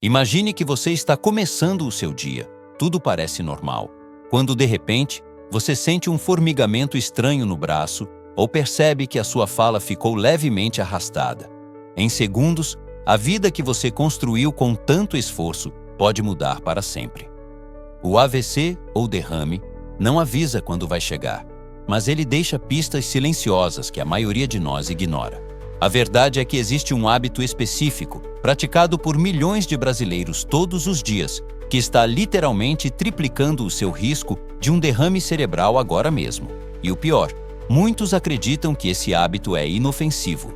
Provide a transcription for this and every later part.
Imagine que você está começando o seu dia. Tudo parece normal. Quando, de repente, você sente um formigamento estranho no braço ou percebe que a sua fala ficou levemente arrastada. Em segundos, a vida que você construiu com tanto esforço pode mudar para sempre. O AVC, ou derrame, não avisa quando vai chegar, mas ele deixa pistas silenciosas que a maioria de nós ignora. A verdade é que existe um hábito específico, praticado por milhões de brasileiros todos os dias, que está literalmente triplicando o seu risco de um derrame cerebral agora mesmo. E o pior, muitos acreditam que esse hábito é inofensivo.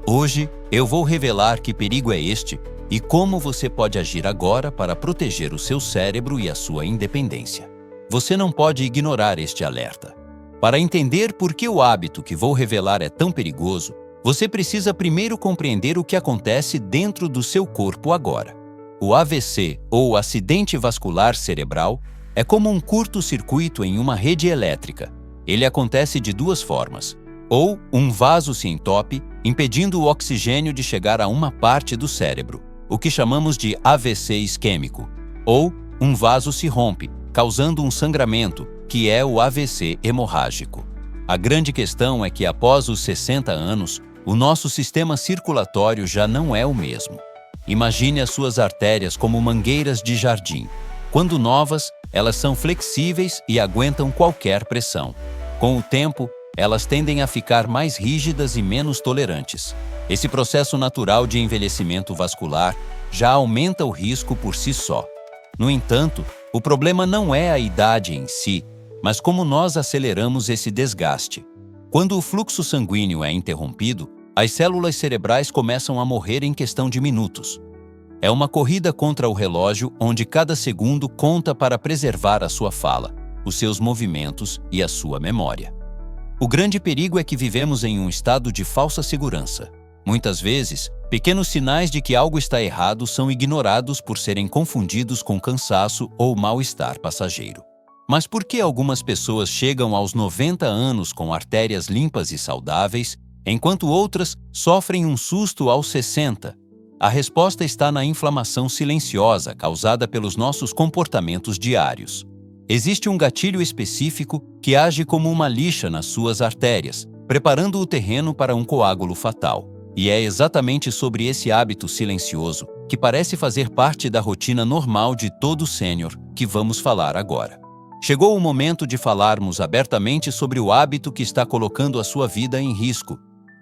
Hoje, eu vou revelar que perigo é este e como você pode agir agora para proteger o seu cérebro e a sua independência. Você não pode ignorar este alerta. Para entender por que o hábito que vou revelar é tão perigoso, você precisa primeiro compreender o que acontece dentro do seu corpo agora. O AVC, ou acidente vascular cerebral, é como um curto-circuito em uma rede elétrica. Ele acontece de duas formas. Ou um vaso se entope, impedindo o oxigênio de chegar a uma parte do cérebro, o que chamamos de AVC isquêmico. Ou um vaso se rompe, causando um sangramento, que é o AVC hemorrágico. A grande questão é que após os 60 anos, o nosso sistema circulatório já não é o mesmo. Imagine as suas artérias como mangueiras de jardim. Quando novas, elas são flexíveis e aguentam qualquer pressão. Com o tempo, elas tendem a ficar mais rígidas e menos tolerantes. Esse processo natural de envelhecimento vascular já aumenta o risco por si só. No entanto, o problema não é a idade em si, mas como nós aceleramos esse desgaste. Quando o fluxo sanguíneo é interrompido, as células cerebrais começam a morrer em questão de minutos. É uma corrida contra o relógio onde cada segundo conta para preservar a sua fala, os seus movimentos e a sua memória. O grande perigo é que vivemos em um estado de falsa segurança. Muitas vezes, pequenos sinais de que algo está errado são ignorados por serem confundidos com cansaço ou mal-estar passageiro. Mas por que algumas pessoas chegam aos 90 anos com artérias limpas e saudáveis, enquanto outras sofrem um susto aos 60? A resposta está na inflamação silenciosa causada pelos nossos comportamentos diários. Existe um gatilho específico que age como uma lixa nas suas artérias, preparando o terreno para um coágulo fatal. E é exatamente sobre esse hábito silencioso, que parece fazer parte da rotina normal de todo sênior, que vamos falar agora. Chegou o momento de falarmos abertamente sobre o hábito que está colocando a sua vida em risco.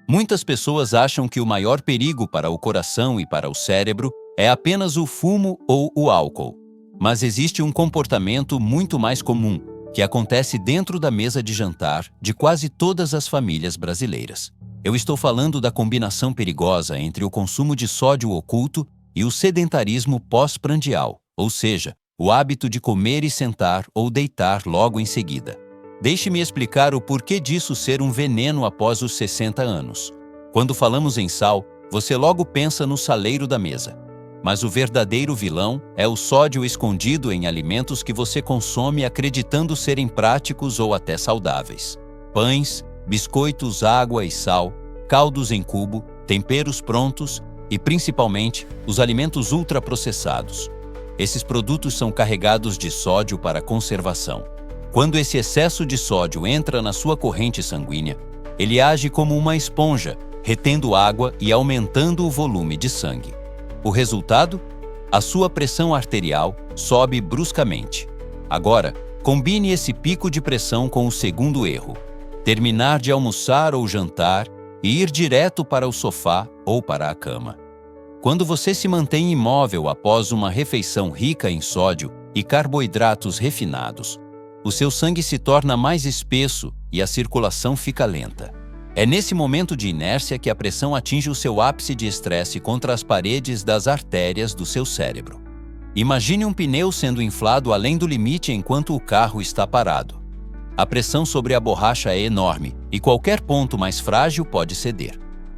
Muitas pessoas acham que o maior perigo para o coração e para o cérebro é apenas o fumo ou o álcool. Mas existe um comportamento muito mais comum, que acontece dentro da mesa de jantar de quase todas as famílias brasileiras. Eu estou falando da combinação perigosa entre o consumo de sódio oculto e o sedentarismo pós-prandial, ou seja, o hábito de comer e sentar ou deitar logo em seguida. Deixe-me explicar o porquê disso ser um veneno após os 60 anos. Quando falamos em sal, você logo pensa no saleiro da mesa. Mas o verdadeiro vilão é o sódio escondido em alimentos que você consome acreditando serem práticos ou até saudáveis. Pães, biscoitos, água e sal, caldos em cubo, temperos prontos e, principalmente, os alimentos ultraprocessados. Esses produtos são carregados de sódio para conservação. Quando esse excesso de sódio entra na sua corrente sanguínea, ele age como uma esponja, retendo água e aumentando o volume de sangue. O resultado? A sua pressão arterial sobe bruscamente. Agora, combine esse pico de pressão com o segundo erro: terminar de almoçar ou jantar e ir direto para o sofá ou para a cama. Quando você se mantém imóvel após uma refeição rica em sódio e carboidratos refinados, o seu sangue se torna mais espesso e a circulação fica lenta. É nesse momento de inércia que a pressão atinge o seu ápice de estresse contra as paredes das artérias do seu cérebro. Imagine um pneu sendo inflado além do limite enquanto o carro está parado. A pressão sobre a borracha é enorme e qualquer ponto mais frágil pode ceder.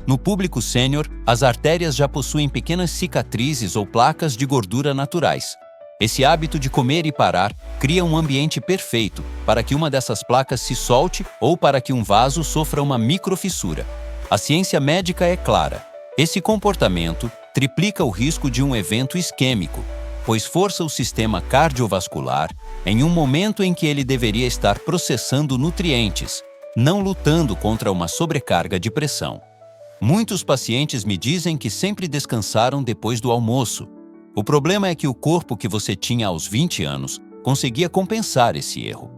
No público sênior, as artérias já possuem pequenas cicatrizes ou placas de gordura naturais. Esse hábito de comer e parar cria um ambiente perfeito para que uma dessas placas se solte ou para que um vaso sofra uma microfissura. A ciência médica é clara. Esse comportamento triplica o risco de um evento isquêmico, pois força o sistema cardiovascular em um momento em que ele deveria estar processando nutrientes, não lutando contra uma sobrecarga de pressão. Muitos pacientes me dizem que sempre descansaram depois do almoço. O problema é que o corpo que você tinha aos 20 anos conseguia compensar esse erro.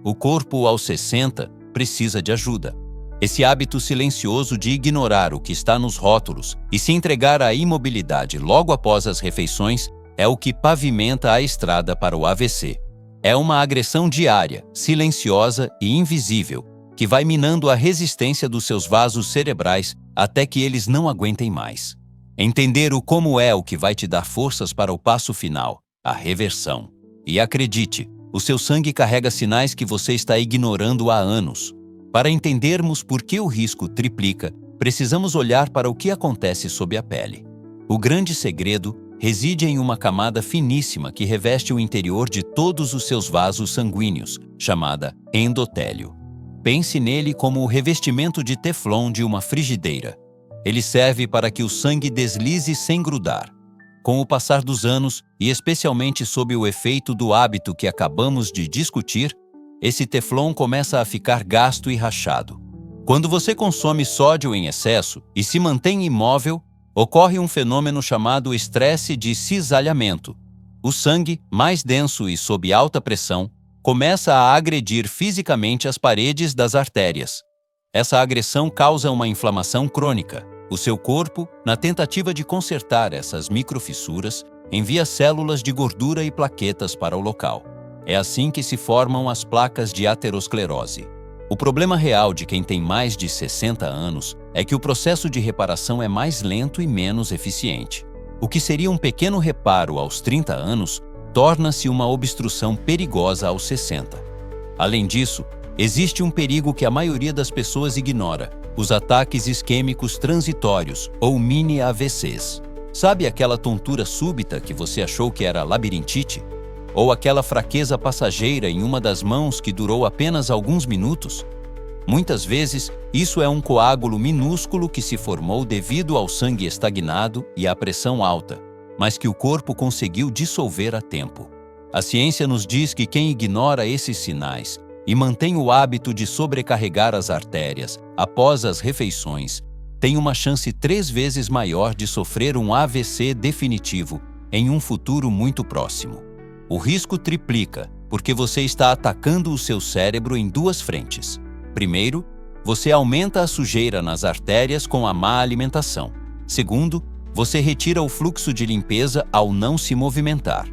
O corpo aos 60 precisa de ajuda. Esse hábito silencioso de ignorar o que está nos rótulos e se entregar à imobilidade logo após as refeições é o que pavimenta a estrada para o AVC. É uma agressão diária, silenciosa e invisível, que vai minando a resistência dos seus vasos cerebrais até que eles não aguentem mais. Entender o como é o que vai te dar forças para o passo final, a reversão. E acredite, o seu sangue carrega sinais que você está ignorando há anos. Para entendermos por que o risco triplica, precisamos olhar para o que acontece sob a pele. O grande segredo reside em uma camada finíssima que reveste o interior de todos os seus vasos sanguíneos, chamada endotélio. Pense nele como o revestimento de teflon de uma frigideira. Ele serve para que o sangue deslize sem grudar. Com o passar dos anos, e especialmente sob o efeito do hábito que acabamos de discutir, esse teflon começa a ficar gasto e rachado. Quando você consome sódio em excesso e se mantém imóvel, ocorre um fenômeno chamado estresse de cisalhamento. O sangue, mais denso e sob alta pressão, começa a agredir fisicamente as paredes das artérias. Essa agressão causa uma inflamação crônica. O seu corpo, na tentativa de consertar essas microfissuras, envia células de gordura e plaquetas para o local. É assim que se formam as placas de aterosclerose. O problema real de quem tem mais de 60 anos é que o processo de reparação é mais lento e menos eficiente. O que seria um pequeno reparo aos 30 anos torna-se uma obstrução perigosa aos 60. Além disso, existe um perigo que a maioria das pessoas ignora: os ataques isquêmicos transitórios, ou mini-AVCs. Sabe aquela tontura súbita que você achou que era labirintite? Ou aquela fraqueza passageira em uma das mãos que durou apenas alguns minutos? Muitas vezes, isso é um coágulo minúsculo que se formou devido ao sangue estagnado e à pressão alta, mas que o corpo conseguiu dissolver a tempo. A ciência nos diz que quem ignora esses sinais e mantém o hábito de sobrecarregar as artérias após as refeições tem uma chance 3 vezes maior de sofrer um AVC definitivo em um futuro muito próximo. O risco triplica porque você está atacando o seu cérebro em 2 frentes. Primeiro, você aumenta a sujeira nas artérias com a má alimentação. Segundo, você retira o fluxo de limpeza ao não se movimentar.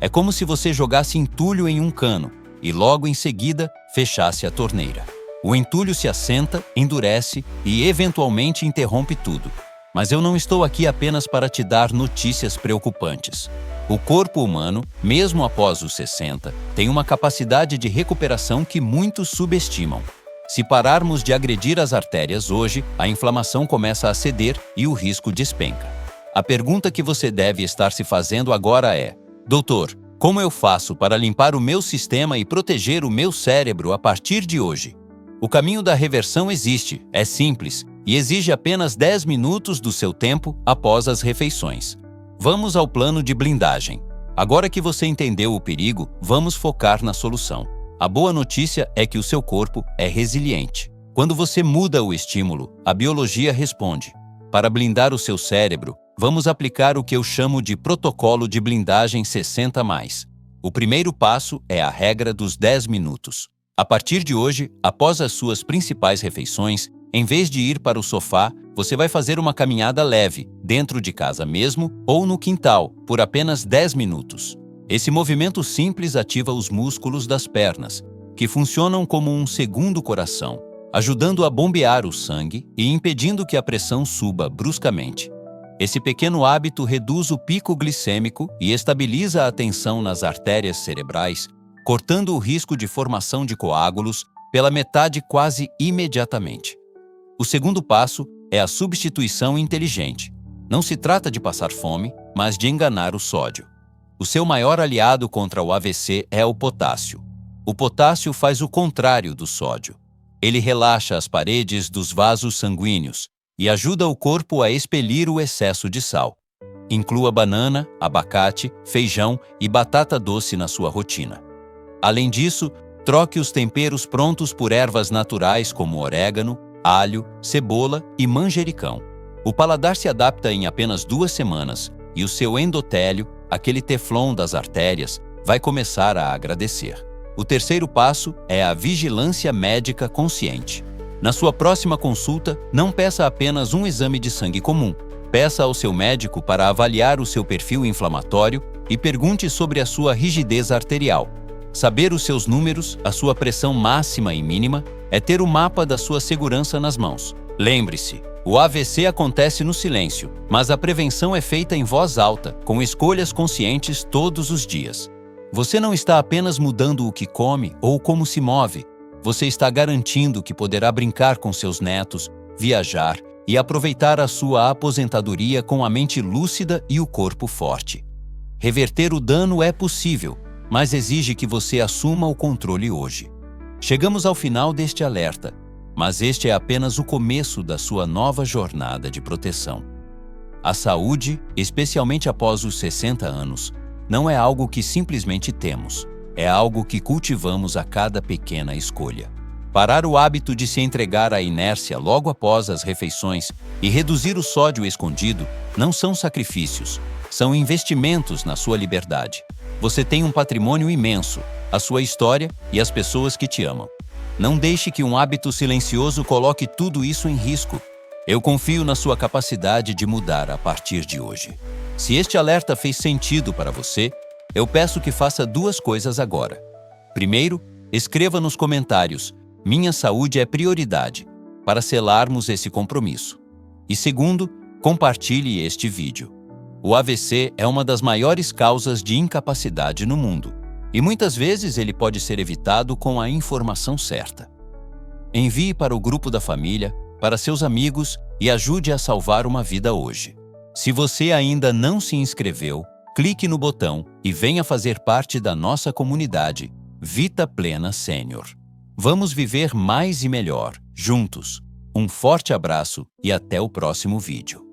É como se você jogasse entulho em um cano e logo em seguida fechasse a torneira. O entulho se assenta, endurece e eventualmente interrompe tudo. Mas eu não estou aqui apenas para te dar notícias preocupantes. O corpo humano, mesmo após os 60, tem uma capacidade de recuperação que muitos subestimam. Se pararmos de agredir as artérias hoje, a inflamação começa a ceder e o risco despenca. A pergunta que você deve estar se fazendo agora é: doutor, como eu faço para limpar o meu sistema e proteger o meu cérebro a partir de hoje? O caminho da reversão existe, é simples e exige apenas 10 minutos do seu tempo após as refeições. Vamos ao plano de blindagem. Agora que você entendeu o perigo, vamos focar na solução. A boa notícia é que o seu corpo é resiliente. Quando você muda o estímulo, a biologia responde. Para blindar o seu cérebro, vamos aplicar o que eu chamo de protocolo de blindagem 60+. O primeiro passo é a regra dos 10 minutos. A partir de hoje, após as suas principais refeições, em vez de ir para o sofá, você vai fazer uma caminhada leve, dentro de casa mesmo ou no quintal, por apenas 10 minutos. Esse movimento simples ativa os músculos das pernas, que funcionam como um segundo coração, ajudando a bombear o sangue e impedindo que a pressão suba bruscamente. Esse pequeno hábito reduz o pico glicêmico e estabiliza a tensão nas artérias cerebrais, cortando o risco de formação de coágulos pela metade quase imediatamente. O segundo passo é a substituição inteligente. Não se trata de passar fome, mas de enganar o sódio. O seu maior aliado contra o AVC é o potássio. O potássio faz o contrário do sódio. Ele relaxa as paredes dos vasos sanguíneos e ajuda o corpo a expelir o excesso de sal. Inclua banana, abacate, feijão e batata doce na sua rotina. Além disso, troque os temperos prontos por ervas naturais como orégano, alho, cebola e manjericão. O paladar se adapta em apenas 2 semanas e o seu endotélio, aquele teflon das artérias, vai começar a agradecer. O terceiro passo é a vigilância médica consciente. Na sua próxima consulta, não peça apenas um exame de sangue comum. Peça ao seu médico para avaliar o seu perfil inflamatório e pergunte sobre a sua rigidez arterial. Saber os seus números, a sua pressão máxima e mínima, é ter o mapa da sua segurança nas mãos. Lembre-se, o AVC acontece no silêncio, mas a prevenção é feita em voz alta, com escolhas conscientes todos os dias. Você não está apenas mudando o que come ou como se move, você está garantindo que poderá brincar com seus netos, viajar e aproveitar a sua aposentadoria com a mente lúcida e o corpo forte. Reverter o dano é possível, mas exige que você assuma o controle hoje. Chegamos ao final deste alerta, mas este é apenas o começo da sua nova jornada de proteção. A saúde, especialmente após os 60 anos, não é algo que simplesmente temos, é algo que cultivamos a cada pequena escolha. Parar o hábito de se entregar à inércia logo após as refeições e reduzir o sódio escondido não são sacrifícios, são investimentos na sua liberdade. Você tem um patrimônio imenso, a sua história e as pessoas que te amam. Não deixe que um hábito silencioso coloque tudo isso em risco. Eu confio na sua capacidade de mudar a partir de hoje. Se este alerta fez sentido para você, eu peço que faça 2 coisas agora. Primeiro, escreva nos comentários: "Minha saúde é prioridade", para selarmos esse compromisso. E segundo, compartilhe este vídeo. O AVC é uma das maiores causas de incapacidade no mundo, e muitas vezes ele pode ser evitado com a informação certa. Envie para o grupo da família, para seus amigos e ajude a salvar uma vida hoje. Se você ainda não se inscreveu, clique no botão e venha fazer parte da nossa comunidade Vita Plena Sênior. Vamos viver mais e melhor, juntos. Um forte abraço e até o próximo vídeo.